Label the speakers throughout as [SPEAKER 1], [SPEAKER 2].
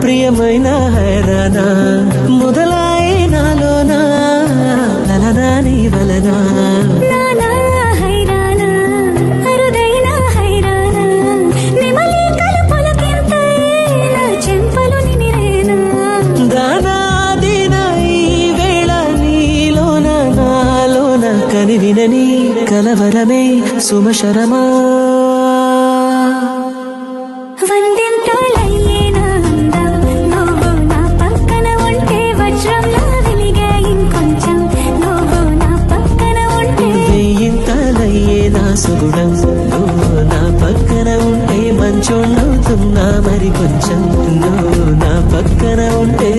[SPEAKER 1] ప్రియమైన హైరానా మొదలై నాలోనా లలనా నీ వలనా వినని కలవరమే సుమశరమా సుగుణం నువ్వు నా పక్కన ఉంటే మంచోళ్ళవుతున్నా మరి కొంచెం నువ్వు నా పక్కన ఉంటే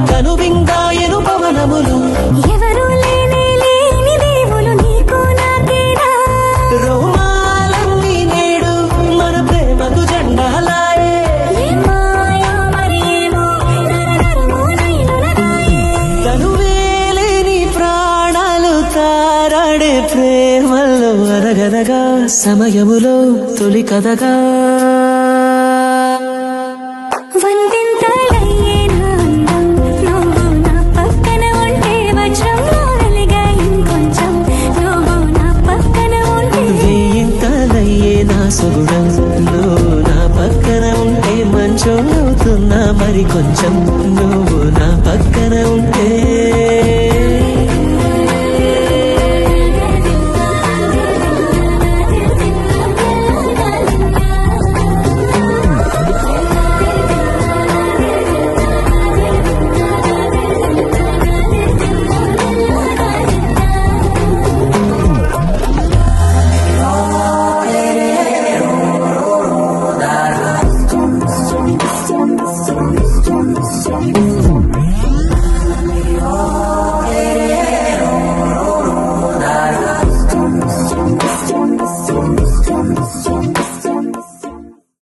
[SPEAKER 1] కనువిందాయను పవనములు ఎవరు లేని దేవులు నీకు నాకేనా రోమాలన్నీ నేడు మన ప్రేమకు జెండాలాయే తనువేలేని ప్రాణాలు తారాడే ప్రేమల్లో అరగనగా సమయములో తొలి కథగా సుగుణం నువ్వు నా పక్కన ఉంటే మంచోళ్ళవుతున్నా మరి కొంచెం నువ్వు నా పక్కన ఉంటే